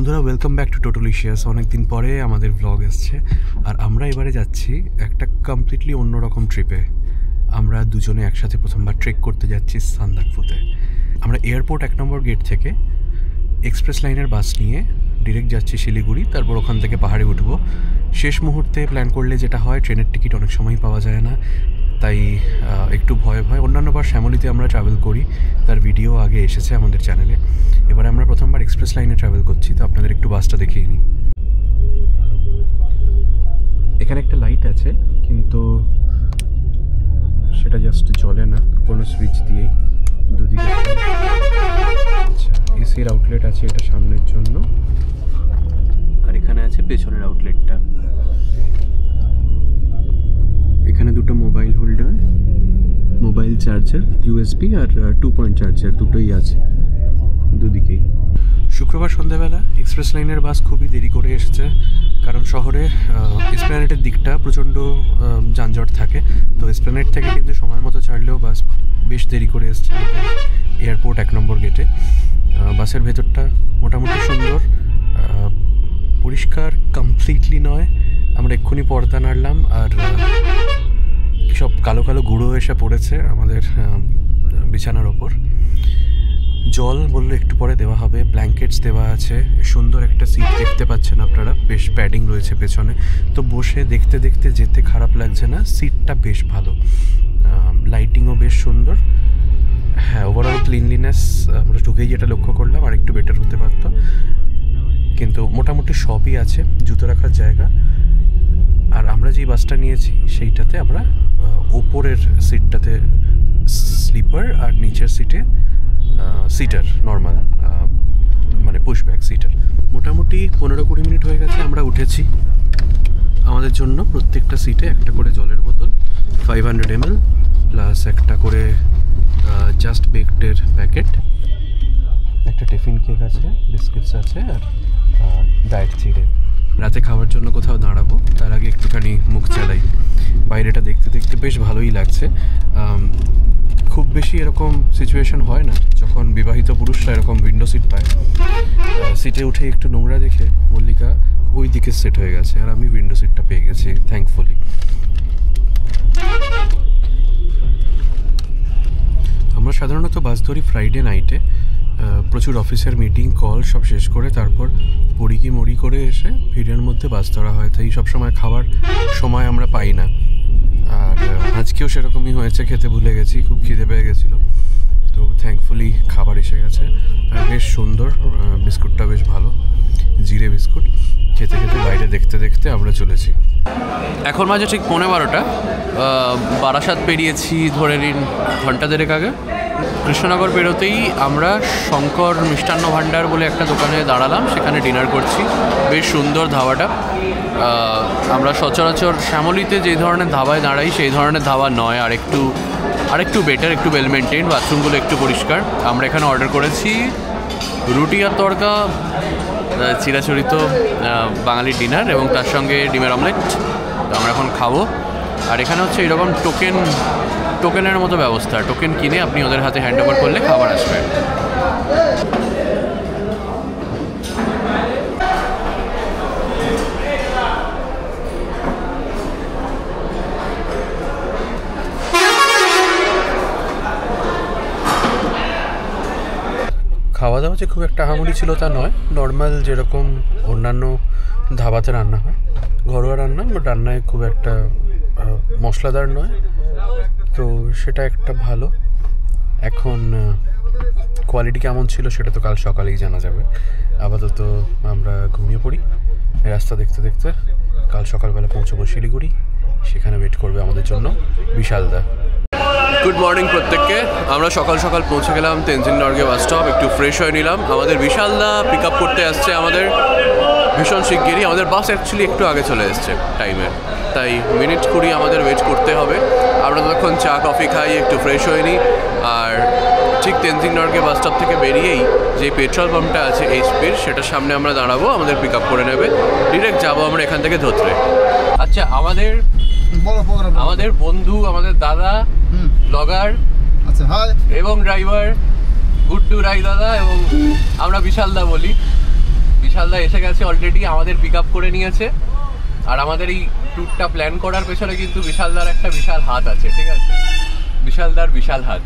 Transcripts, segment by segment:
বন্ধুরা, welcome back to টোটালিশিয়াস। অনেকদিন পরে আমাদের ব্লগ এসছে, আর আমরা এবারে যাচ্ছি একটা কমপ্লিটলি অন্যরকম ট্রিপে। আমরা দুজনে একসাথে প্রথমবার ট্রেক করতে যাচ্ছি সান্দাকফুতে। আমরা এয়ারপোর্ট 1 নম্বর গেট থেকে এক্সপ্রেস লাইনের বাস নিয়ে ডিরেক্ট যাচ্ছি শিলিগুড়ি, তারপর ওখান থেকে পাহাড়ে উঠবো। শেষ মুহূর্তে প্ল্যান করলে যেটা হয়, ট্রেনের টিকিট অনেক সময় পাওয়া যায় না, তাই একটু ভয় অন্যান্যবার শ্যামলীতে আমরা ট্রাভেল করি, তার ভিডিও আগে এসেছে আমাদের চ্যানেলে। এবারে আমরা প্রথমবার এক্সপ্রেস লাইনে ট্রাভেল করছি, তো আপনাদের একটু বাসটা দেখিয়ে নিই। এখানে একটা লাইট আছে, কিন্তু সেটা জাস্ট জ্বলে না কোনো সুইচ দিয়েই। দুদিকে আচ্ছা, এসির আউটলেট আছে এটা সামনের জন্য, আর এখানে আছে পেছনের আউটলেটটা। এখানে দুটো mobile holder, mobile charger, USB আর 2 পয়েন্ট চার্জার দুটোই আছে দুদিকেই। শুক্রবার সন্ধ্যাবেলা এক্সপ্রেস লাইনের বাস খুবই দেরি করে এসেছে, কারণ শহরে এসপ্ল্যানেডের দিকটা প্রচণ্ড যানজট থাকে। তো এসপ্ল্যানেড থেকে কিন্তু সময় মতো ছাড়লেও বাস বেশ দেরি করে এসছে এয়ারপোর্ট 1 নম্বর গেটে। বাসের ভেতরটা মোটামুটি সুন্দর, পরিষ্কার কমপ্লিটলি নয়। আমরা এক্ষুনি পর্দা নাড়লাম, আর সব কালো কালো গুঁড়ো এসে পড়েছে আমাদের বিছানার ওপর। জল বললো একটু পরে দেওয়া হবে, ব্ল্যাঙ্কেটস দেওয়া আছে, সুন্দর একটা সিট দেখতে পাচ্ছেন আপনারা, বেশ প্যাডিং রয়েছে পেছনে। তো বসে দেখতে দেখতে যেতে খারাপ লাগছে না, সিটটা বেশ ভালো, লাইটিংও বেশ সুন্দর। হ্যাঁ, ওভারঅল ক্লিনলিনেস আমরা ঢুকেই যেটা লক্ষ্য করলাম, আর একটু বেটার হতে পারতো, কিন্তু মোটামুটি সবই আছে, জুতো রাখার জায়গা। আর আমরা যেই বাসটা নিয়েছি সেইটাতে আমরা ওপরের সিটটাতে স্লিপার, আর নিচের সিটে সিটার, নর্মাল মানে পুশব্যাক সিটার। মোটামুটি 15-20 মিনিট হয়ে গেছে আমরা উঠেছি। আমাদের জন্য প্রত্যেকটা সিটে একটা করে জলের বোতল 500 ml প্লাস একটা করে জাস্ট বেকডের প্যাকেট, একটা টিফিন কেক আছে, বিস্কিটস আছে, আর ডায়েট চিড়ে। রাতে খাওয়ার জন্য কোথাও দাঁড়াবো, তার আগে একটুখানি মুখ চালাই। বাইরেটা দেখতে দেখতে বেশ ভালোই লাগছে। খুব বেশি এরকম সিচুয়েশন হয় না যখন বিবাহিত পুরুষরা এরকম উইন্ডো সিট পায়। সিটে উঠে একটু নোংরা দেখে মল্লিকা ওই দিকে সেট হয়ে গেছে, আর আমি উইন্ডো সিটটা পেয়ে গেছি থ্যাঙ্কফুলি। আমরা সাধারণত বাস ধরি ফ্রাইডে নাইটে, প্রচুর অফিসের মিটিং কল সব শেষ করে তারপর মড়ি করে এসে ভিড়ের মধ্যে বাস ধরা হয়, তাই সবসময় খাবার সময় আমরা পাই না। আর আজকেও সেরকমই হয়েছে, খেতে ভুলে গেছি, খুব খিদে পেয়ে গেছিলো, তো থ্যাঙ্কফুলি খাবার এসে গেছে। আর বেশ সুন্দর, বিস্কুটটা বেশ ভালো, জিরে বিস্কুট। খেতে খেতে বাইরে দেখতে দেখতে আমরা চলেছি। এখন মাঝে ঠিক 12:15, বারাসাত পেরিয়েছি ধরে নিন ঘন্টা দেড়েক আগে। কৃষ্ণনগর পেরোতেই আমরা শঙ্কর মিষ্টান্ন ভাণ্ডার বলে একটা দোকানে দাঁড়ালাম, সেখানে ডিনার করছি। বেশ সুন্দর ধাবাটা। আমরা সচরাচর শ্যামলীতে যে ধরনের ধাবায় দাঁড়াই সেই ধরনের ধাবা নয়, আর একটু বেটার, একটু ওয়েল মেনটেন, বাথরুমগুলো একটু পরিষ্কার। আমরা এখানে অর্ডার করেছি রুটি আর তড়কা, চিরাচরিত বাঙালি ডিনার, এবং তার সঙ্গে ডিমের অমলেট। তো আমরা এখন খাবো। আর এখানে হচ্ছে এরকম টোকেনের মতো ব্যবস্থা, টোকেন কিনে আপনি ওদের হাতে হ্যান্ড ওভার করলে খাবার আসবে। খাওয়া দাওয়া যে খুব একটা আহামরি ছিল তা নয়, নর্মাল যেরকম অন্যান্য ধাবাতে রান্না হয়, ঘরোয়া রান্না, বাট রান্নায় খুব একটা মশলাদার নয়, তো সেটা একটা ভালো। এখন কোয়ালিটি কেমন ছিল সেটা তো কাল সকালেই জানা যাবে। আপাতত আমরা ঘুমিয়ে পড়ি, রাস্তা দেখতে দেখতে। কাল সকালবেলা পৌঁছবো শিলিগুড়ি, সেখানে ওয়েট করবে আমাদের জন্য বিশালদা। গুড মর্নিং প্রত্যেককে। আমরা সকাল সকাল পৌঁছে গেলাম তেনজিং নর্গে বাস স্টপ, একটু ফ্রেশ হয়ে নিলাম। আমাদের বিশালদা পিক আপ করতে আসছে আমাদের ভীষণ শিগগিরই। আমাদের বাস অ্যাকচুয়ালি একটু আগে চলে এসছে টাইমের, তাই মিনিট 20 আমাদের ওয়েট করতে হবে। আমরা তখন চা কফি খাই, একটু ফ্রেশ হয়ে নিই। আর ঠিক তেনজিং নর্গে বাস স্টপ থেকে বেরিয়েই যে পেট্রোল পাম্পটা আছে এইচপির, সেটার সামনে আমরা দাঁড়াবো, আমাদের পিক আপ করে নেবে। ডিরেক্ট যাবো আমরা এখান থেকে ধোত্রে। আচ্ছা, আমাদের বন্ধু, আমাদের দাদা ব্লগার, আচ্ছা, হাই, এবং ড্রাইভার গুড্ডু রাই দাদা, এবং আমরা বিশালদা বলি। বিশালদা এসে গেছে অলরেডি, আমাদের পিক আপ করে নিয়েছে। আর আমাদের এই ট্যুরটা প্ল্যান করার পেছনে কিন্তু বিশালদার একটা বিশাল হাত আছে, ঠিক আছে, বিশালদার বিশাল হাত।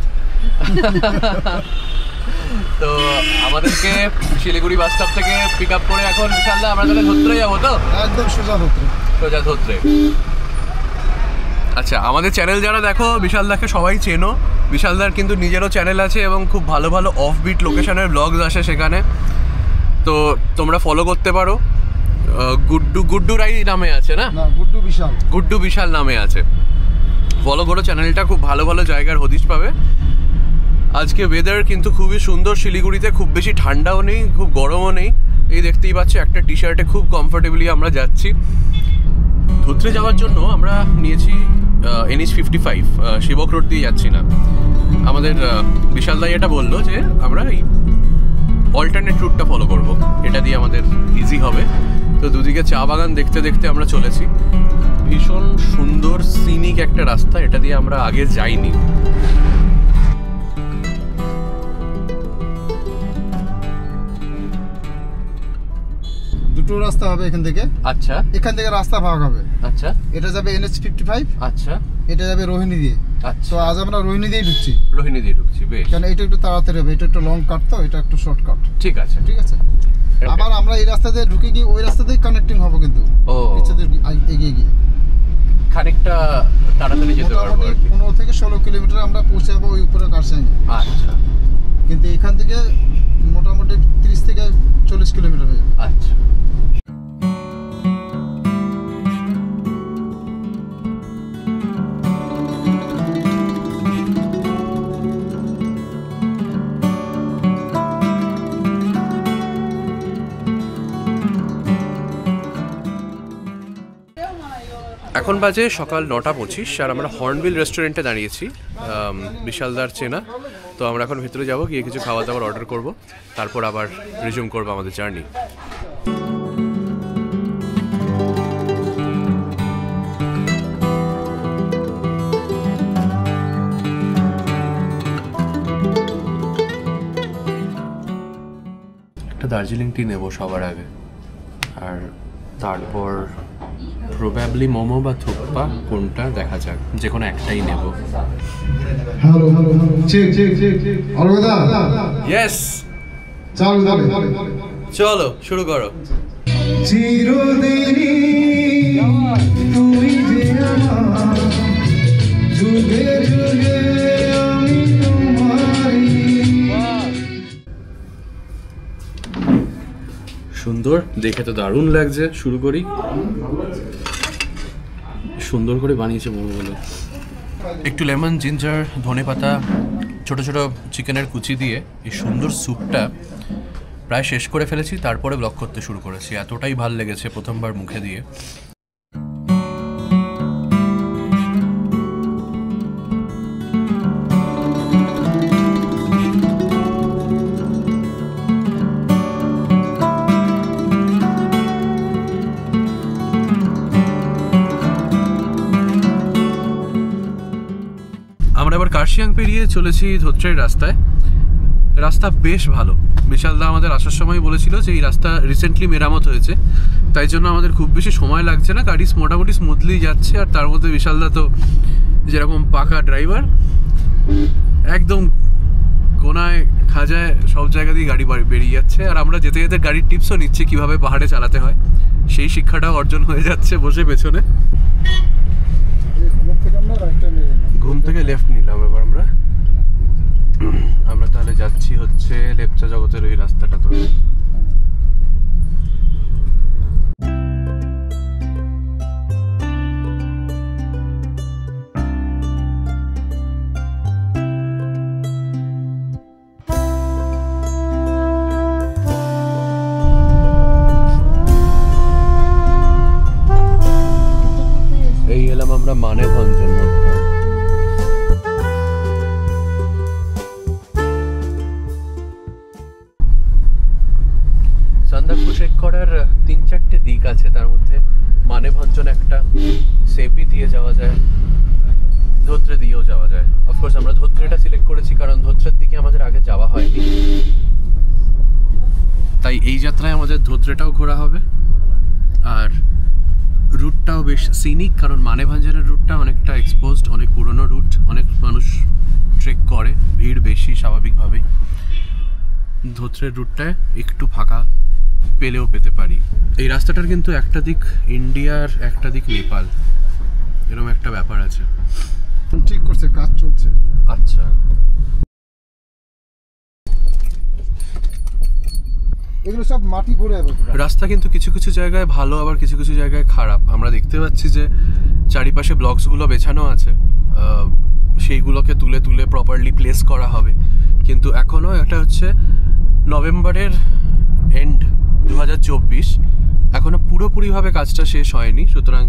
তো আমাদেরকে শিলিগুড়ি বাস স্টপ থেকে পিক আপ করে এখন বিশালদা আমরা তাহলে ধত্রে যাবো তো? একদম সোজা ধত্রে। আচ্ছা, আমাদের চ্যানেল যারা দেখো, বিশালদাকে সবাই চেনো। বিশালদার কিন্তু নিজেরও চ্যানেল আছে এবং খুব ভালো ভালো অফবিট লোকেশনের ব্লগস আসে সেখানে, তো তোমরা ফলো করতে পারো। গুড্ডু রাই নামে আছে না? গুড্ডু বিশাল নামে আছে, ফলো করো চ্যানেলটা, খুব ভালো ভালো জায়গার হদিশ পাবে। আজকে ওয়েদার কিন্তু খুবই সুন্দর শিলিগুড়িতে, খুব বেশি ঠান্ডাও নেই, খুব গরমও নেই। এই দেখতেই পাচ্ছি একটা টি শার্টে খুব কমফোর্টেবলি আমরা যাচ্ছি। ধত্রে যাওয়ার জন্য আমরা নিয়েছি NH 55, শিবক রোড দিয়ে যাচ্ছি না। আমাদের বিশালদাই এটা বললো যে আমরা এই অল্টারনেট রুটটা ফলো করব, এটা দিয়ে আমাদের ইজি হবে। তো দুদিকে চা বাগান দেখতে দেখতে আমরা চলেছি। ভীষণ সুন্দর সিনিক একটা রাস্তা, এটা দিয়ে আমরা আগে যাইনি। দুটো রাস্তা হবে এখান থেকে। আচ্ছা, এখান থেকে রাস্তা ভাগ হবে। আচ্ছা, এটা যাবে NH 55। আচ্ছা, এটা যাবে রোহিণী দিয়ে। আচ্ছা, তো আজ আমরা রোহিণী দিয়ে ঢুকছি। বেশ, কারণ এটা একটু তাড়াতাড়ি হবে, এটা একটু লং কাট, তো এটা একটু শর্ট কাট। ঠিক আছে। আবার আমরা এই রাস্তা দিয়ে ঢুকে গিয়ে ওই রাস্তা দিয়ে কানেক্টিং হবো, কিন্তু এগিয়ে গিয়ে খানিকটা তাড়াতাড়ি যেতে পারবো। 15 থেকে 16 কিলোমিটার আমরা পৌঁছে যাবো ওই উপরে কারসাইনে। আচ্ছা, কিন্তু এখান থেকে মোটামুটি 30 থেকে 40 কিলোমিটার হয়ে যাবে। আচ্ছা, এখন বাজে সকাল 9:25 আর আমরা হর্নবিল রেস্টুরেন্টে দাঁড়িয়েছি, বিশালদার চেনা। তো আমরা এখন ভেতরে যাবো, গিয়ে কিছু খাওয়া দাওয়ার অর্ডার করব, তারপর আবার রিজিউম করবো আমাদের জার্নি। একটা দার্জিলিং টি নেবো সবার আগে, আর তারপর প্রবাবলি মোমো বা থুপ্পা, কোনটা দেখা যাক, যে কোনো একটাই নেব। হ্যালো চেক অলগদা ইয়েস, চলো শুরু করো। চিরদিনই তুই যে আমার, যুগে যুগে আমি তোমারই। সুন্দর, দেখে তো দারুণ লাগছে। শুরু করি। সুন্দর করে বানিয়েছে মোমোগুলো, একটু লেমন, জিঞ্জার, ধনেপাতা, ছোট ছোট চিকেনের কুচি দিয়ে এই সুন্দর স্যুপটা প্রায় শেষ করে ফেলেছি, তারপরে ব্লগ করতে শুরু করেছি। এতটাই ভাল লেগেছে প্রথমবার মুখে দিয়ে। আমরা এবার কার্শিয়াং পেরিয়ে চলেছি ধত্রের রাস্তায়। রাস্তা বেশ ভালো। বিশালদা আমাদের আসার সময় বলেছিল যে এই রাস্তা রিসেন্টলি মেরামত হয়েছে, তাই জন্য আমাদের খুব বেশি সময় লাগছে না, গাড়ি মোটামুটি স্মুথলি যাচ্ছে। আর তার মধ্যে বিশালদা তো যেরকম পাকা ড্রাইভার, একদম কোনায় খাজায় সব জায়গা দিয়ে গাড়ি বেরিয়ে যাচ্ছে। আর আমরা যেতে যেতে গাড়ির টিপসও নিচ্ছি কীভাবে পাহাড়ে চালাতে হয়, সেই শিক্ষাটাও অর্জন হয়ে যাচ্ছে বসে পেছনে। ঘুম থেকে লেফট নিলাম এবার আমরা তাহলে যাচ্ছি হচ্ছে লেপচা জগতের ওই রাস্তাটা ধরে। এই এলাম আমরা মানেভঞ্জন। যাত্রায় আমাদের ধোত্রেটাও ঘোরা হবে, আর রুটটাও বেশ সিনিক, কারণ মানেভাঞ্জানের রুটটা অনেকটা এক্সপোজড, অনেক পুরনো রুট, অনেক মানুষ ট্রেক করে, ভিড় বেশি স্বাভাবিকভাবেই। ধোত্রের রুটটায় একটু ফাঁকা পেলেও পেতে পারি। এই রাস্তাটার কিন্তু একটা দিক ইন্ডিয়ার, একটা দিক নেপাল, এরকম একটা ব্যাপার আছে। ঠিক করছে, কাজ চলছে। আচ্ছা, এগুলো সব মাটি পড়ে যাবে। রাস্তা কিন্তু কিছু কিছু জায়গায় ভালো, আবার কিছু কিছু জায়গায় খারাপ। আমরা দেখতে পাচ্ছি যে চারিপাশে ব্লকসগুলো বেছানো আছে, সেইগুলোকে তুলে তুলে প্রপারলি প্লেস করা হবে, কিন্তু এখনও এটা হচ্ছে নভেম্বরের এন্ড 2024, এখনও পুরোপুরিভাবে কাজটা শেষ হয়নি, সুতরাং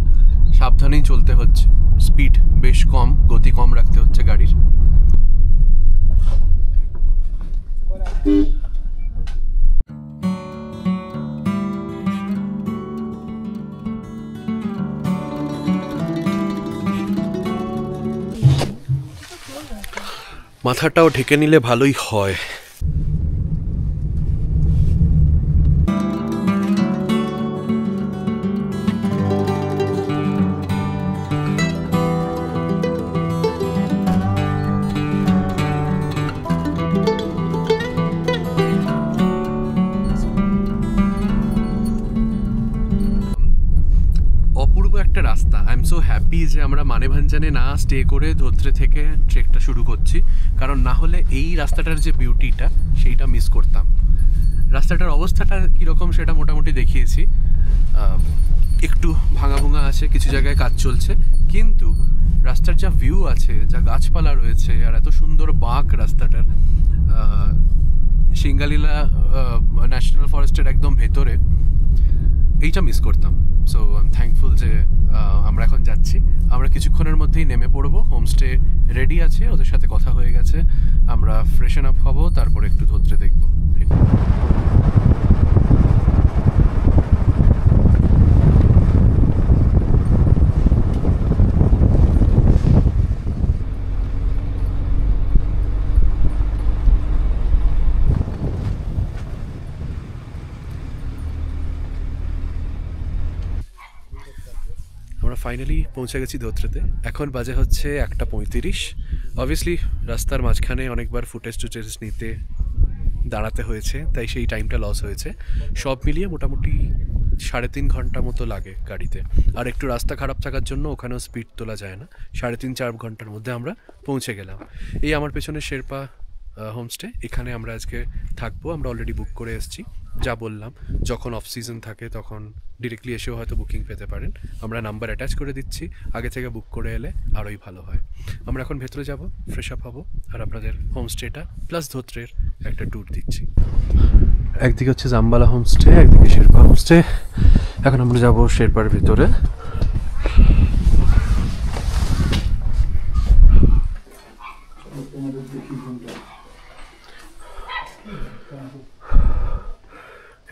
সাবধানেই চলতে হচ্ছে। স্পিড বেশ কম, গতি কম রাখতে হচ্ছে গাড়ির। মাথাটাও ঢেকে নিলে ভালোই হয়। অপূর্ব একটা রাস্তা। আই এম সো হ্যাপি যে আমরা মানেভাঞ্জানে না স্টে করে ধোত্রে থেকে ট্রেকটা শুরু করছি, কারণ না হলে এই রাস্তাটার যে বিউটিটা সেইটা মিস করতাম। রাস্তাটার অবস্থাটা কীরকম সেটা মোটামুটি দেখিয়েছি, একটু ভাঙা ভুঙা আছে, কিছু জায়গায় কাজ চলছে, কিন্তু রাস্তার যা ভিউ আছে, যা গাছপালা রয়েছে, আর এত সুন্দর বাঁক রাস্তাটার, সিঙ্গালীলা ন্যাশনাল ফরেস্টের একদম ভেতরে, এইটা মিস করতাম। সো আই এম থ্যাঙ্কফুল যে আমরা এখন যাচ্ছি। আমরা কিছুক্ষণের মধ্যেই নেমে পড়বো, হোমস্টে রেডি আছে, ওদের সাথে কথা হয়ে গেছে, আমরা ফ্রেশন আপ হবো, তারপরে একটু ধোত্রে দেখবো। আমরা ফাইনালি পৌঁছে গেছি ধোত্রেতে। এখন বাজে হচ্ছে 1:35। অবভিয়াসলি রাস্তার মাঝখানে অনেকবার ফুটেজ টুটেজ নিতে দাঁড়াতে হয়েছে, তাই সেই টাইমটা লস হয়েছে। সব মিলিয়ে মোটামুটি 3.5 ঘন্টা মতো লাগে গাড়িতে, আর একটু রাস্তা খারাপ থাকার জন্য ওখানেও স্পিড তোলা যায় না। 3.5-4 ঘন্টার মধ্যে আমরা পৌঁছে গেলাম। এই আমার পেছনে শেরপা হোমস্টে, এখানে আমরা আজকে থাকবো। আমরা অলরেডি বুক করে এসেছি, যা বললাম, যখন অফ সিজন থাকে তখন ডিরেক্টলি এসেও হয়তো বুকিং পেতে পারেন। আমরা নাম্বার অ্যাটাচ করে দিচ্ছি, আগে থেকে বুক করে এলে আরোই ভালো হয়। আমরা এখন ভেতরে যাব, ফ্রেশ আপ হবো, আর আপনাদের হোমস্টেটা প্লাস ধোত্রের একটা ট্যুর দিচ্ছি। একদিকে হচ্ছে জাম্বালা হোমস্টে, একদিকে শেরপা হোমস্টে। এখন আমরা যাব শেরপার ভিতরে।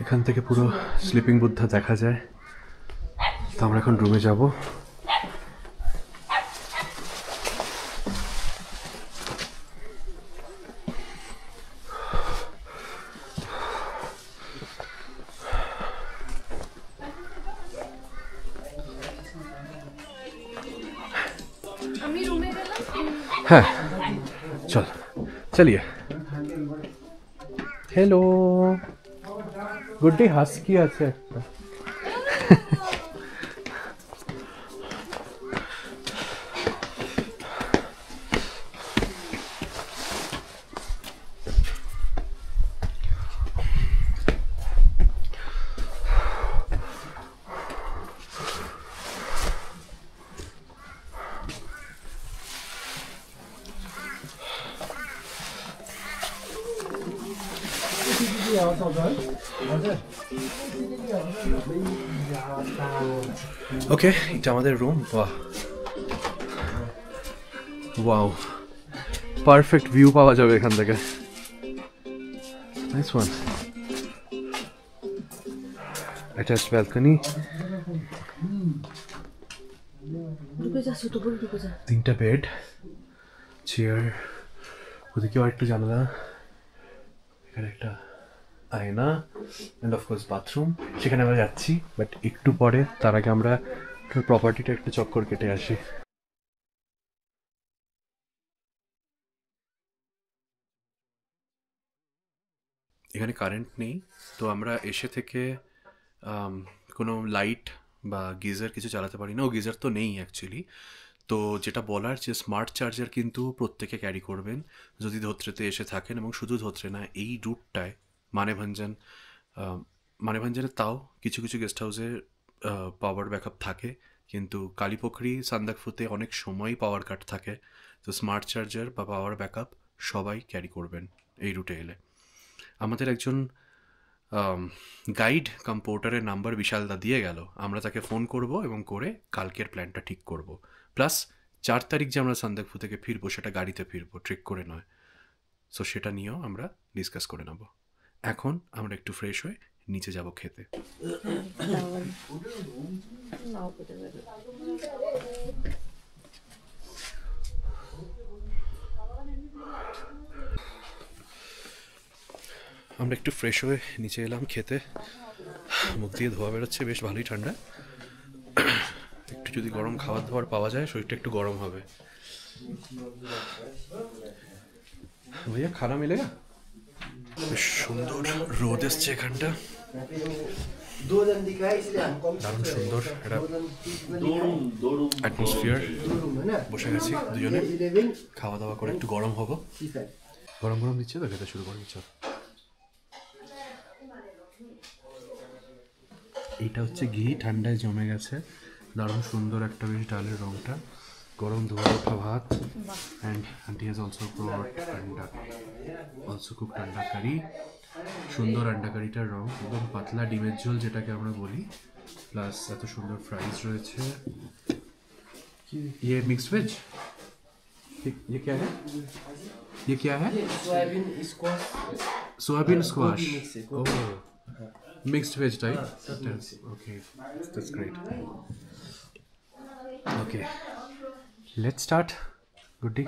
এখান থেকে পুরো স্লিপিং বুদ্ধা দেখা যায়। তো আমরা এখন রুমে যাব। হ্যাঁ চল, চলিয়ে। হ্যালো, গুড্ডি হাস্কি আছে একটা। ওকে, এটা আমাদের রুম। বাহ, ওয়াও, পারফেক্ট ভিউ পাওয়া যাবে এখান থেকে। Nice one. অ্যাটাচড ব্যালকনি, 3টা বেড, চেয়ার, ওদিকেও একটা জানালা, এখানে একটা আয়না অ্যান্ড অফকোর্স বাথরুম, সেখানে আমরা যাচ্ছি বাট একটু পরে। তার আগে আমরা প্রপার্টিটা একটু চক্কর কেটে আসি। এখানে কারেন্ট নেই, তো আমরা এসে থেকে কোনো লাইট বা গিজার কিছু চালাতে পারি না। ও গিজার তো নেই অ্যাকচুয়ালি। তো যেটা বলার যে স্মার্ট চার্জার কিন্তু প্রত্যেকে ক্যারি করবেন যদি ধোত্রেতে এসে থাকেন, এবং শুধু ধোত্রে না, এই রুটটায় মানেভঞ্জনে তাও কিছু কিছু গেস্ট হাউসে পাওয়ার ব্যাকআপ থাকে, কিন্তু কালীপুখুরি সান্দাকফুতে অনেক সময় পাওয়ার কাট থাকে। তো স্মার্ট চার্জার বা পাওয়ার ব্যাকআপ সবাই ক্যারি করবেন এই রুটে এলে। আমাদের একজন গাইড কাম পোর্টারের নাম্বার বিশালদা দিয়ে গেল, আমরা তাকে ফোন করব এবং করে কালকের প্ল্যানটা ঠিক করব। প্লাস 4 তারিখ যে আমরা সান্দাকফু থেকে ফিরবো সেটা গাড়িতে ফিরবো, ট্রেক করে নয়। সো সেটা নিয়েও আমরা ডিসকাস করে নেব। এখন আমরা একটু ফ্রেশ হয়ে নিচে যাব খেতে। আমরা একটু ফ্রেশ হয়ে নিচে এলাম খেতে। মুখ দিয়ে ধোয়া বেরোচ্ছে, বেশ ভালোই ঠান্ডা। একটু যদি গরম খাবার দাবার পাওয়া যায় শরীরটা একটু গরম হবে। ভাইয়া খানা মিলেগা? বেশ সুন্দর রোদ এসছে এখানটা, দারুণ সুন্দর একটা অ্যাটমসফিয়ার। বসে গেছি দুজনে, খাওয়া দাওয়া করে একটু গরম হবো। গরম গরম দিচ্ছে তো, খেতে শুরু করে দিচ্ছ। এইটা হচ্ছে ঘি, ঠান্ডায় জমে গেছে, দারুণ সুন্দর একটা বেশ ডালের রঙটা, গরম ধোয়া ওঠা ভাত, অ্যান্ড আন্টি হ্যাজ অলসো ব্রট আন্ডা, অলসো কুকড আন্ডা কারি। সুন্দর আন্ডা কারিটার রঙ, একদম পাতলা ডিমের ঝোল যেটাকে আমরা বলি, প্লাস এত সুন্দর ফ্রাইজ রয়েছে। ये मिक्स वेज, ये क्या है? ये क्या है? Soybean squash. Oh, mixed veg type. Okay, that's great. Okay, let's start. Good day.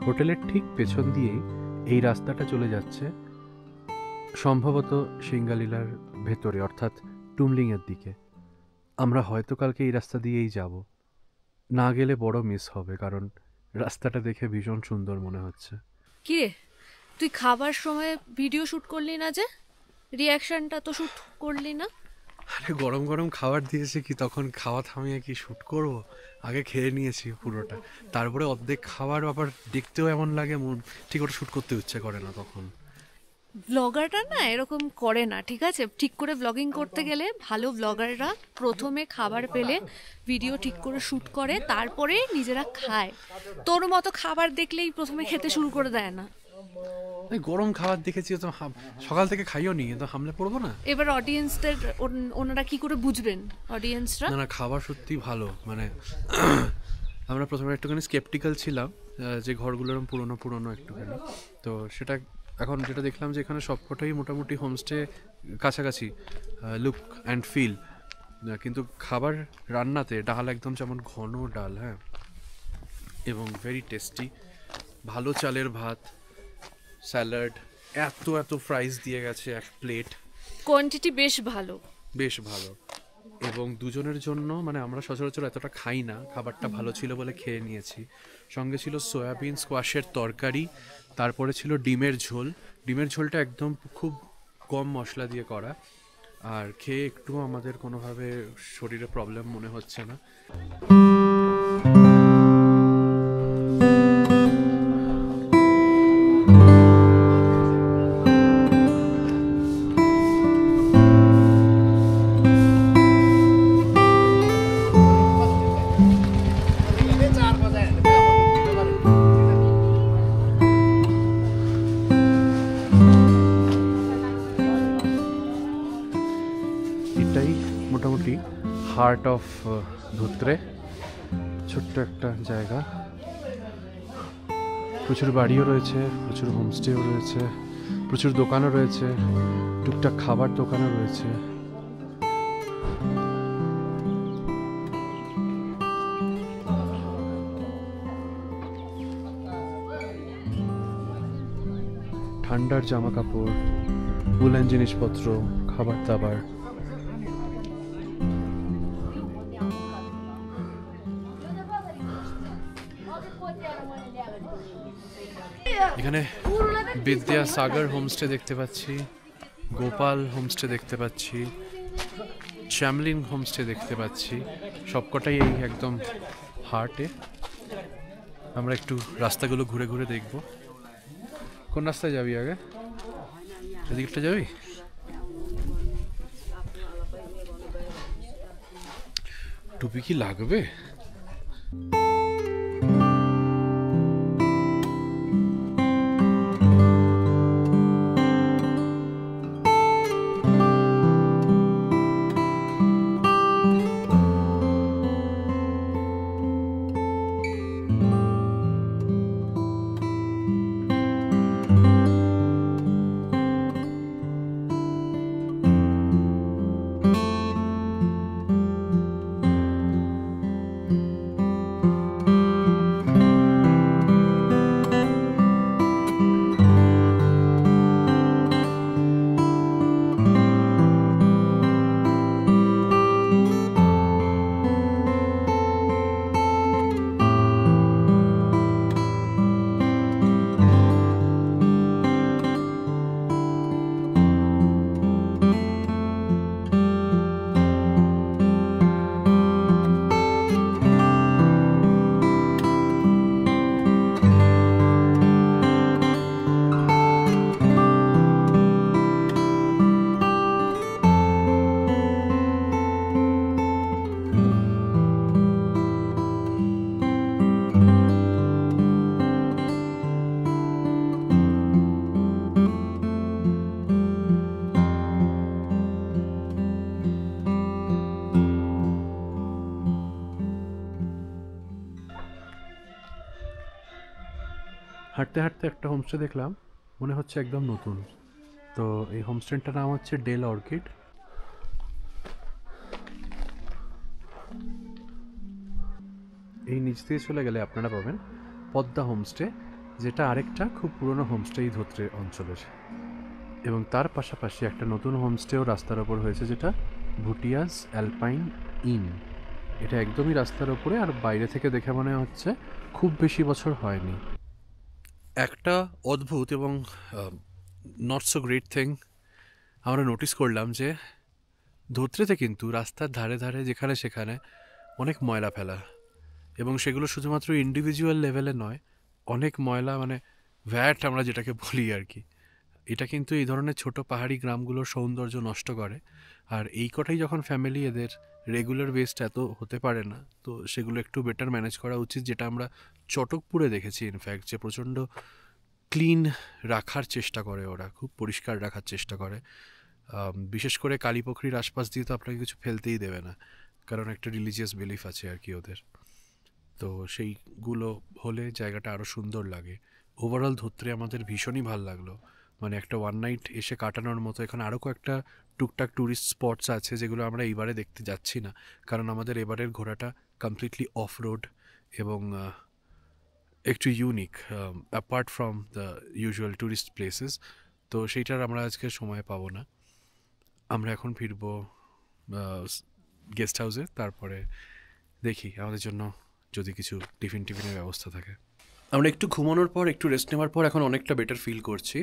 হোটেলের ঠিক পেছন দিয়েই এই রাস্তাটা চলে যাচ্ছে সম্ভবত সিঙ্গালীলার ভেতরে, অর্থাৎ টুমলিংয়ের দিকে। আমরা হয়তো কালকে এই রাস্তা দিয়েই যাব, না গেলে বড় মিস হবে, কারণ রাস্তাটা দেখে ভীষণ সুন্দর মনে হচ্ছে। কি রে, তুই খাবার সময় ভিডিও শ্যুট করলি না যে? রিয়াকশনটা তো শ্যুট করলি না? আরে গরম গরম খাবার দিয়েছে, কি তখন খাওয়া থামিয়ে কি শ্যুট করব? আগে খেয়ে নিয়েছি পুরোটা, তারপরে অর্ধেক খাবার ব্যাপার দেখতেও এমন লাগে, মন ঠিক ওটা শ্যুট করতে ইচ্ছে করে না তখন। ব্লগাররা না এরকম করে না, ঠিক আছে? ঠিক করে ব্লগিং করতে গেলে ভালো ব্লগাররা প্রথমে খাবার পেলে ভিডিও ঠিক করে শ্যুট করে, তারপরে নিজেরা খায়। তোর মতো খাবার দেখলেই প্রথমে খেতে শুরু করে দেয় না। গরম খাবার দেখেছি তো, সকাল থেকে খাইও নি, তো হামলে পড়বো না। এবার অডিয়েন্সদের ওনারা কি করে বুঝবেন? অডিয়েন্সরা না খাবার সত্যি ভালো, মানে আমরা প্রথমে একটুখানি স্কেপটিক্যাল ছিলাম যে ঘরগুলো এরকম পুরনো পুরনো একটুখানি, তো সেটা এখন যেটা দেখলাম যে এখানে সবকটাই মোটামুটি হোমস্টে কাছাকাছি লুক অ্যান্ড ফিল, কিন্তু খাবার রান্নাতে ডাল একদম যেমন ঘন ডাল, হ্যাঁ, এবং ভেরি টেস্টি, ভালো চালের ভাত, স্যালাড, এত এত ফ্রাইজ দিয়ে গেছে এক প্লেট, কোয়ান্টিটি বেশ ভালো, বেশ ভালো। এবং দুজনের জন্য, মানে আমরা সচরাচর এতটা খাই না, খাবারটা ভালো ছিল বলে খেয়ে নিয়েছি। সঙ্গে ছিল সয়াবিন স্কোয়াশের তরকারি, তারপরে ছিল ডিমের ঝোল। ডিমের ঝোলটা একদম খুব কম মশলা দিয়ে করা, আর খেয়ে একটু আমাদের কোনোভাবে শরীরে প্রবলেম মনে হচ্ছে না। হার্ট অফ ধুত্রে, ছোট্ট একটা জায়গা। প্রচুর বাড়িও রয়েছে, প্রচুর হোমস্টেও রয়েছে, প্রচুর দোকানও রয়েছে, টুকটাক খাবার দোকানও রয়েছে। ঠান্ডার জামা কাপড়, উলেন জিনিসপত্র, খাবার দাবার। এখানে বিদ্যাসাগর হোমস্টে দেখতে পাচ্ছি, গোপাল হোমস্টে দেখতে পাচ্ছি, চ্যামলিন হোমস্টে দেখতে পাচ্ছি, সবকটাই এই একদম হার্টে। আমরা একটু রাস্তাগুলো ঘুরে ঘুরে দেখব। কোন রাস্তায় যাবি আগে? এদিকটা যাবি? টুপি কি লাগবে? হাঁটতে হাঁটতে একটা হোমস্টে দেখলাম, মনে হচ্ছে একদম নতুন। তো এই হোমস্টেটার নাম হচ্ছে ডেল অর্কিড। এই নিচ দিয়ে চলে গেলে আপনারা পাবেন পদ্মা হোমস্টে, যেটা আরেকটা খুব পুরনো হোমস্টে এই ধোত্রে অঞ্চলের। এবং তার পাশাপাশি একটা নতুন হোমস্টেও রাস্তার ওপর হয়েছে, যেটা ভুটিয়াস অ্যালপাইন ইন। এটা একদমই রাস্তার ওপরে, আর বাইরে থেকে দেখে মনে হচ্ছে খুব বেশি বছর হয়নি। একটা অদ্ভুত এবং নট সো গ্রেট থিং আমরা নোটিস করলাম যে ধোত্রেতে কিন্তু রাস্তার ধারে ধারে যেখানে সেখানে অনেক ময়লা ফেলা, এবং সেগুলো শুধুমাত্র ইন্ডিভিজুয়াল লেভেলে নয়, অনেক ময়লা, মানে ভ্যাট আমরা যেটাকে বলি আর কি। এটা কিন্তু এই ধরনের ছোট পাহাড়ি গ্রামগুলোর সৌন্দর্য নষ্ট করে। আর এই কটাই যখন ফ্যামিলি, এদের রেগুলার ওয়েস্ট এত হতে পারে না, তো সেগুলো একটু বেটার ম্যানেজ করা উচিত। যেটা আমরা চটকপুরে দেখেছি ইনফ্যাক্ট, যে প্রচণ্ড ক্লিন রাখার চেষ্টা করে ওরা, খুব পরিষ্কার রাখার চেষ্টা করে। বিশেষ করে কালীপুকুরির আশপাশ দিয়ে তো আপনাকে কিছু ফেলতেই দেবে না, কারণ একটা রিলিজিয়াস বিলিফ আছে আর কি ওদের। তো সেইগুলো হলে জায়গাটা আরও সুন্দর লাগে। ওভারঅল ধোত্রে আমাদের ভীষণই ভালো লাগলো, মানে একটা ওয়ান নাইট এসে কাটানোর মতো। এখানে আরও কয়েকটা টুকটাক ট্যুরিস্ট স্পটস আছে যেগুলো আমরা এইবারে দেখতে যাচ্ছি না, কারণ আমাদের এবারের ঘোরাটা কমপ্লিটলি অফ রোড এবং একটু unique, apart from the usual tourist places. তো সেইটার আমরা আজকে সময় পাবো না। আমরা এখন ফিরবো গেস্ট হাউসে, তারপরে দেখি আমাদের জন্য যদি কিছু টিফিনের ব্যবস্থা থাকে। আমরা একটু ঘুমানোর পর, একটু রেস্ট নেওয়ার পর এখন অনেকটা বেটার ফিল করছি।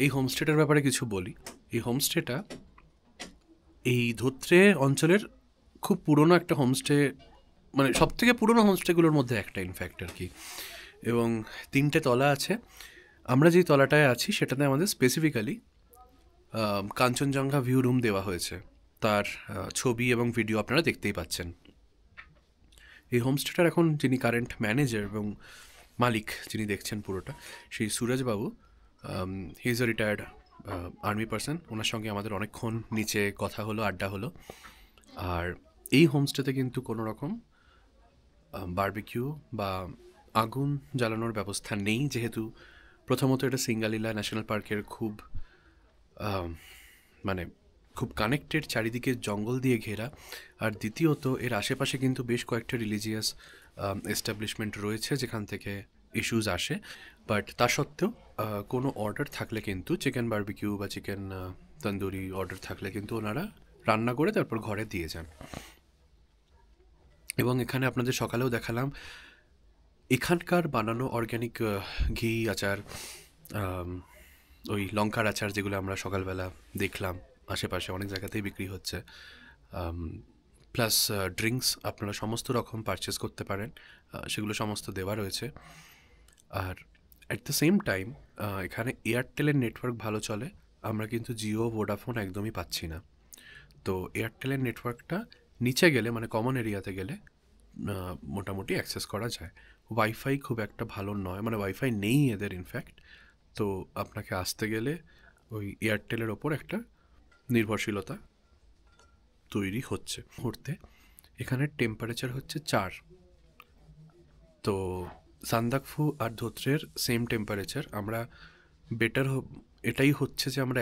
এই হোমস্টেটার ব্যাপারে কিছু বলি। এই হোমস্টেটা এই ধোত্রে অঞ্চলের খুব পুরনো একটা হোমস্টে, মানে সব থেকে পুরনো হোমস্টেগুলোর মধ্যে একটা ইনফ্যাক্ট আর কি। এবং 3টে তলা আছে। আমরা যেই তলাটায় আছি সেটাতে আমাদের স্পেসিফিক্যালি কাঞ্চনজঙ্ঘা ভিউ রুম দেওয়া হয়েছে। তার ছবি এবং ভিডিও আপনারা দেখতেই পাচ্ছেন। এই হোমস্টেটার এখন যিনি কারেন্ট ম্যানেজার এবং মালিক, যিনি দেখছেন পুরোটা, সেই সুরজবাবু, he is a retired army person. ওনার সঙ্গে আমাদের অনেকক্ষণ নিচে কথা হলো, আড্ডা হলো। আর এই হোমস্টেতে কিন্তু কোনো রকম বারবিকিউ বা আগুন জ্বালানোর ব্যবস্থা নেই, যেহেতু প্রথমত এটা সিঙ্গালিলা ন্যাশনাল পার্কের খুব মানে খুব কানেক্টেড, চারিদিকে জঙ্গল দিয়ে ঘেরা। আর দ্বিতীয়ত এর আশেপাশে কিন্তু বেশ কয়েকটা রিলিজিয়াস এস্টাবলিশমেন্ট রয়েছে যেখান থেকে ইস্যুস আসে। বাট তা সত্ত্বেও কোনো অর্ডার থাকলে কিন্তু চিকেন বারবিকিউ বা চিকেন তন্দুরি অর্ডার থাকলে কিন্তু ওনারা রান্না করে তারপর ঘরে দিয়ে যান। এবং এখানে আপনাদের সকালেও দেখালাম এখানকার বানানো অর্গ্যানিক ঘি আচার, ওই লঙ্কার আচার, যেগুলো আমরা সকালবেলা দেখলাম আশেপাশে অনেক জায়গাতেই বিক্রি হচ্ছে। প্লাস ড্রিঙ্কস আপনারা সমস্ত রকম পারচেস করতে পারেন, সেগুলো সমস্ত দেওয়া রয়েছে। আর অ্যাট দ্য সেম টাইম এখানে এয়ারটেলের নেটওয়ার্ক ভালো চলে, আমরা কিন্তু জিও ভোডাফোন একদমই পাচ্ছি না। তো এয়ারটেলের নেটওয়ার্কটা নিচে গেলে মানে কমন এরিয়াতে গেলে মোটামুটি অ্যাক্সেস করা যায়। ওয়াইফাই খুব একটা ভালো নয়, মানে ওয়াইফাই নেই এদের ইনফ্যাক্ট। তো আপনাকে আসতে গেলে ওই এয়ারটেলের ওপর একটা নির্ভরশীলতা তৈরি হচ্ছে। মুহূর্তে এখানে টেম্পারেচার হচ্ছে 4, তো সান্দাকফু আর ধোত্রের সেম টেম্পারেচার। আমরা বেটার এটাই হচ্ছে যে আমরা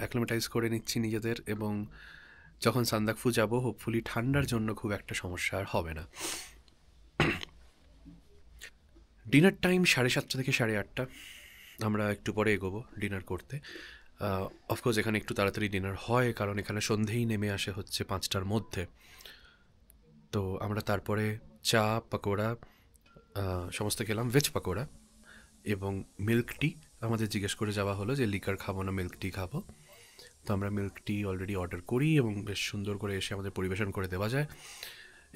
অ্যাক্লিমেটাইজ করে নিচ্ছি নিজেদের, এবং যখন সান্দাকফু যাব হোপফুলি ঠান্ডার জন্য খুব একটা সমস্যা আর হবে না। ডিনার টাইম 7:30 থেকে 8:30, আমরা একটু পরে এগোবো ডিনার করতে। অফকোর্স এখানে একটু তাড়াতাড়ি ডিনার হয়, কারণ এখানে সন্ধেই নেমে আসে হচ্ছে 5টার মধ্যে। তো আমরা তারপরে চা, পকোড়া সমস্ত খেলাম, ভেজ পকোড়া এবং মিল্ক টি। আমাদের জিজ্ঞেস করে যাওয়া হলো যে লিকার খাবো না মিল্ক টি খাবো, তো আমরা মিল্ক টি অলরেডি অর্ডার করি এবং বেশ সুন্দর করে এসে আমাদের পরিবেশন করে দেওয়া যায়।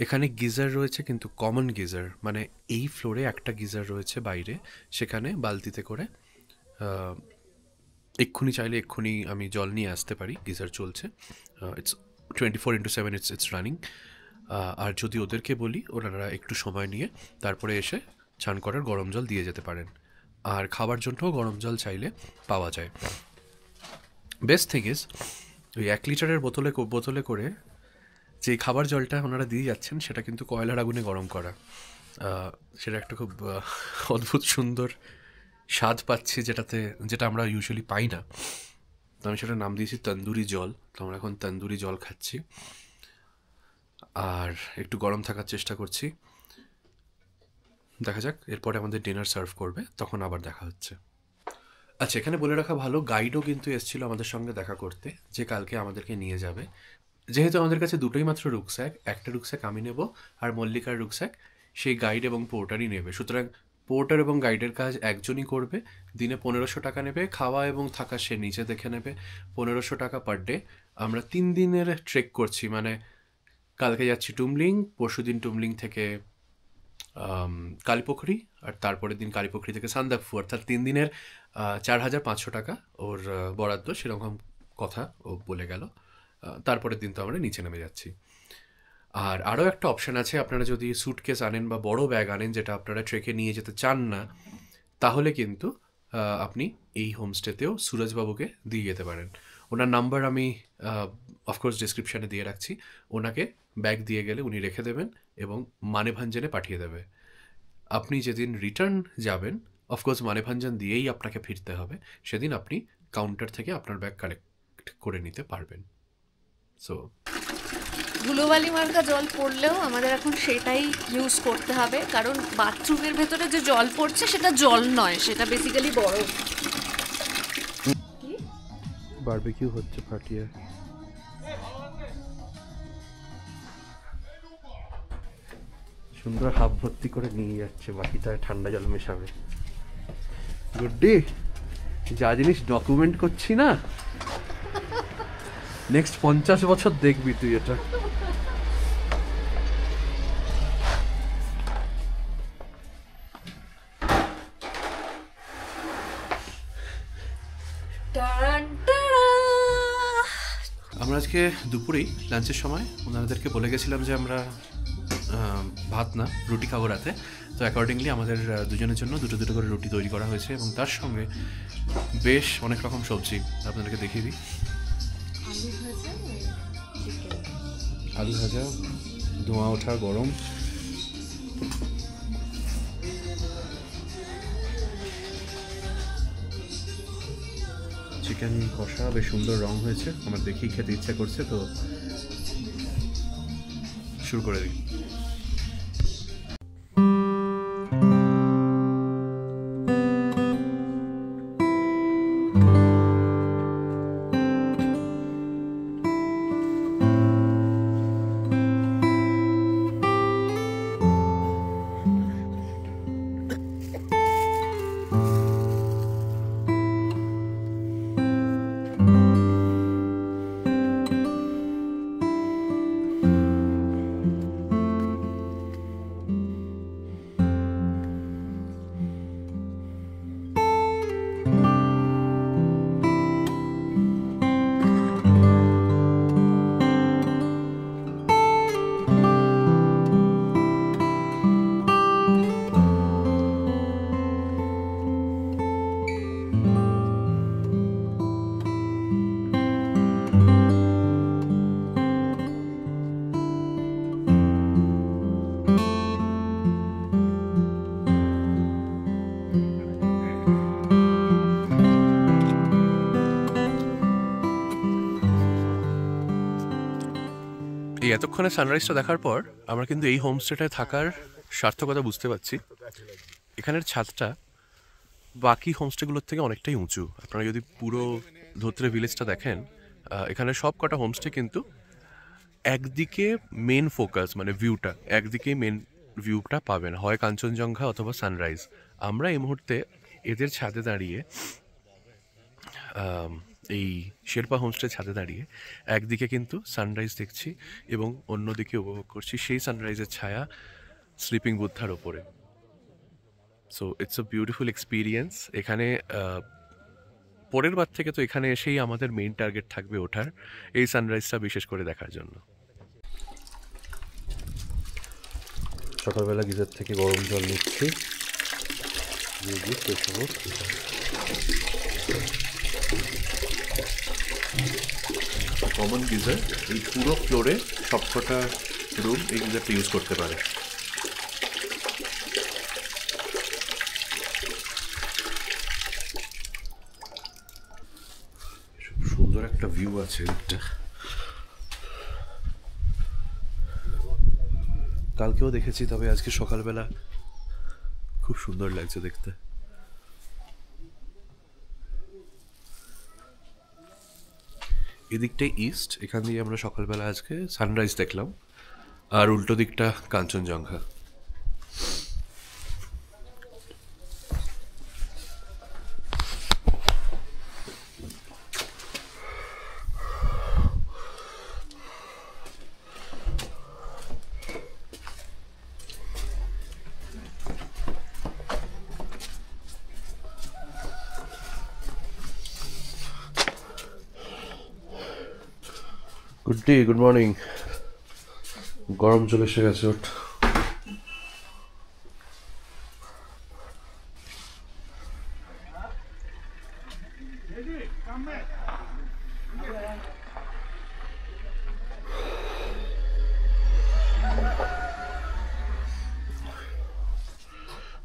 এখানে গিজার রয়েছে, কিন্তু কমন গিজার, মানে এই ফ্লোরে একটা গিজার রয়েছে বাইরে, সেখানে বালতিতে করে এক্ষুনি চাইলে এক্ষুনি আমি জল নিয়ে আসতে পারি, গিজার চলছে, ইটস 24/7 ইটস রানিং। আর যদি ওদেরকে বলি ওনারা একটু সময় নিয়ে তারপরে এসে চান করার গরম জল দিয়ে যেতে পারেন। আর খাবার জন্যও গরম জল চাইলে পাওয়া যায়। বেস্ট থিং ইজ ওই 1 লিটারের বোতলে করে যে খাবার জলটা ওনারা দিয়ে যাচ্ছেন সেটা কিন্তু কয়লার আগুনে গরম করা। সেটা একটা খুব অদ্ভুত সুন্দর স্বাদ পাচ্ছি, যেটা আমরা ইউজুয়ালি পাই না। তো আমি সেটার নাম দিয়েছি তন্দুরি জল। তো আমরা এখন তন্দুরি জল খাচ্ছি আর একটু গরম থাকার চেষ্টা করছি। দেখা যাক, এরপরে আমাদের ডিনার সার্ভ করবে, তখন আবার দেখা হচ্ছে। আচ্ছা, এখানে বলে রাখা ভালো, গাইডও কিন্তু এসেছিল আমাদের সঙ্গে দেখা করতে, যে কালকে আমাদেরকে নিয়ে যাবে। যেহেতু আমাদের কাছে দুটোই মাত্র রুকস্যাক, একটা রুকস্যাক আমি নেব আর মল্লিকার রুকস্যাক সেই গাইড এবং পোর্টারই নেবে। সুতরাং পোর্টার এবং গাইডের কাজ একজনই করবে। দিনে 1500 টাকা নেবে, খাওয়া এবং থাকা সে নিচে দেখে নেবে, 1500 টাকা পার ডে। আমরা 3 দিনের ট্রেক করছি, মানে কালকে যাচ্ছি টুমলিং, পরশুদিন টুমলিং থেকে কালীপুখুরি, আর তারপরের দিন কালীপুখুরি থেকে সান্দাকফু, অর্থাৎ 3 দিনের 4500 টাকা ওর বরাদ্দ, সেরকম কথা ও বলে গেল। তারপরের দিন তো আমরা নিচে নেমে যাচ্ছি। আর আরও একটা অপশান আছে, আপনারা যদি স্যুটকেস আনেন বা বড় ব্যাগ আনেন যেটা আপনারা ট্রেকে নিয়ে যেতে চান না, তাহলে কিন্তু আপনি এই হোমস্টেতেও সুরজবাবুকে দিয়ে যেতে পারেন। ওনার নাম্বার আমি অফকোর্স ডিসক্রিপশানে দিয়ে রাখছি। ওনাকে ব্যাগ দিয়ে গেলে উনি রেখে দেবেন এবং মানেভাঞ্জনে পাঠিয়ে দেবে। আপনি যেদিন রিটার্ন যাবেন, অফকোর্স মানেভাঞ্জন দিয়েই আপনাকে ফিরতে হবে, সেদিন আপনি কাউন্টার থেকে আপনার ব্যাগ কালেক্ট করে নিতে পারবেন। সো ধুলোবালি মার্কা জল পড়লেও আমাদের এখন সেটাই ইউজ করতে হবে, কারণ বাথরুমের ভেতরে যে জল পড়ছে সেটা জল নয়, সেটা বেসিক্যালি বরফ। বারবিকিউ হচ্ছে ফাটিয়ে। সুন্দর হাফ ভর্তি করে নিয়ে যাচ্ছে, বাকিটা ঠান্ডা জল মেশাবে। গুড্ডি, যা জিনিস ডকুমেন্ট করছি না, নেক্সট 50 বছর দেখবি তুই এটা। আমরা আজকে দুপুরেই লাঞ্চের সময় ওনাদেরকে বলে গেছিলাম যে আমরা ভাত না রুটি খাবো রাতে। তো অ্যাকর্ডিংলি আমাদের দুজনের জন্য দুটো দুটো করে রুটি তৈরি করা হয়েছে এবং তার সঙ্গে বেশ অনেক রকম সবজি আপনাদেরকে দেখিয়ে দিই। আলু ভাজা, ধোঁয়া ওঠা গরম। চিকেন কষা বেশ সুন্দর রং হয়েছে, আমার দেখেই খেতে ইচ্ছা করছে, তো শুরু করে দিই। এই এতক্ষণে সানরাইজটা দেখার পর আমরা কিন্তু এই হোমস্টেটায় থাকার সার্থকতা বুঝতে পারছি। এখানের ছাদটা বাকি হোমস্টেগুলোর থেকে অনেকটাই উঁচু। আপনারা যদি পুরো ধোত্রে ভিলেজটা দেখেন, এখানে সব কটা হোমস্টে কিন্তু একদিকে মেন ফোকাস, মানে ভিউটা একদিকে মেন ভিউটা পাবেন, হয় কাঞ্চনজঙ্ঘা অথবা সানরাইজ। আমরা এই মুহূর্তে এদের ছাদে দাঁড়িয়ে, এই শেরপা হোমস্টে ছাদে দাঁড়িয়ে একদিকে কিন্তু সানরাইজ দেখছি এবং অন্যদিকে উপভোগ করছি সেই সানরাইজের ছায়া স্লিপিং বুদ্ধার ওপরে। So it's a beautiful experience. এখানে পরের বার থেকে তো এখানে এসেই আমাদের মেইন টার্গেট থাকবে ওঠার, এই সানরাইজটা বিশেষ করে দেখার জন্য। সকালবেলা গিজার থেকে গরম জল নিচ্ছি, কমন গিজার। এই পুরো ফ্লোরে সবকটা রুম এই গিজারটা ইউজ করতে পারে। সুন্দর একটা ভিউ আছে এটা। কালকেও দেখেছি, তবে আজকে সকালবেলা খুব সুন্দর লাগছে দেখতে। এদিকটাই ইস্ট, এখান দিয়ে আমরা সকালবেলা আজকে সানরাইজ দেখলাম, আর উল্টো দিকটা Kanchenjunga. Good day, good morning. গরম চলে এসে গেছে। ওঠ,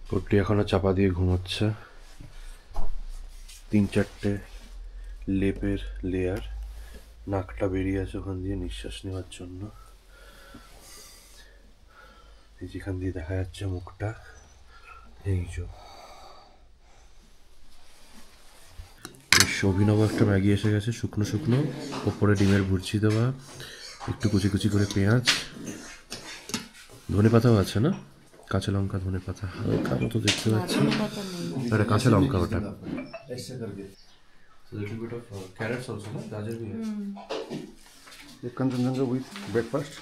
কুট্টি এখনো চাপা দিয়ে ঘুমোচ্ছে। 3-4টে লেপের লেয়ার, নাকটা বেরিয়ে আছে ওখান দিয়ে নিঃশ্বাস নেওয়ার জন্য। এই যেখান দিয়ে দেখা যাচ্ছে মুখটা, এই যে অভিনব একটা ম্যাগি এসে গেছে, শুকনো শুকনো, ওপরে ডিমের ভুর্জি দেওয়া, একটু কুচি কুচি করে পেঁয়াজ, ধনে পাতাও আছে না, কাঁচা লঙ্কা, ধনে পাতা হালকা মতো দেখতে পাচ্ছি, একটা কাঁচা লঙ্কা ওটা। So little bit of carrots also, no? Gajar bhi hai. Kanchenjunga with breakfast.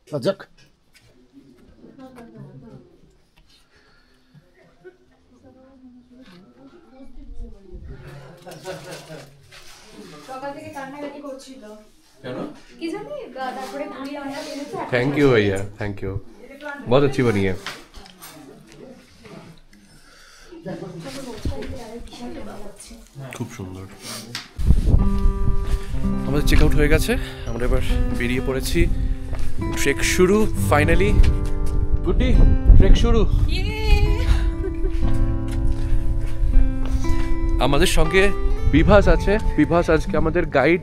Ajak. সকাল থেকে কান্নাকাটি করছিল। কেন? কি জানি, তারপরে ঘুরি রান্না করেছে। थैंक यू भैया, थैंक यू, बहुत अच्छी बनी है। খুব সুন্দর। আমাদের চেক আউট হয়ে গেছে, আমরা এবার বেরিয়ে পড়েছি। ট্রেক শুরু ফাইনালি। গুড্ডি, ট্রেক শুরু। আমাদের সঙ্গে বিভাস আছে। বিভাস আজকে আমাদের guide,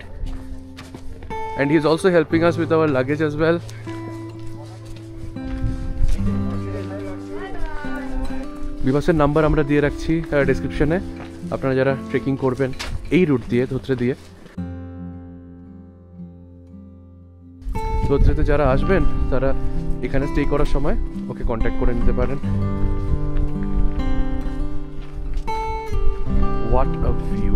and he is also helping us with our luggage as well. বিভাসের নাম্বার আমরা দিয়ে রাখছি ডেসক্রিপশনে, আপনারা যারা ট্রেকিং করবেন এই রুট দিয়ে, ধোত্রে দিয়ে, ধোত্রেতে যারা আসবেন তারা এখানে স্টে করার সময় ওকে কন্ট্যাক্ট করে নিতে পারেন। What a view!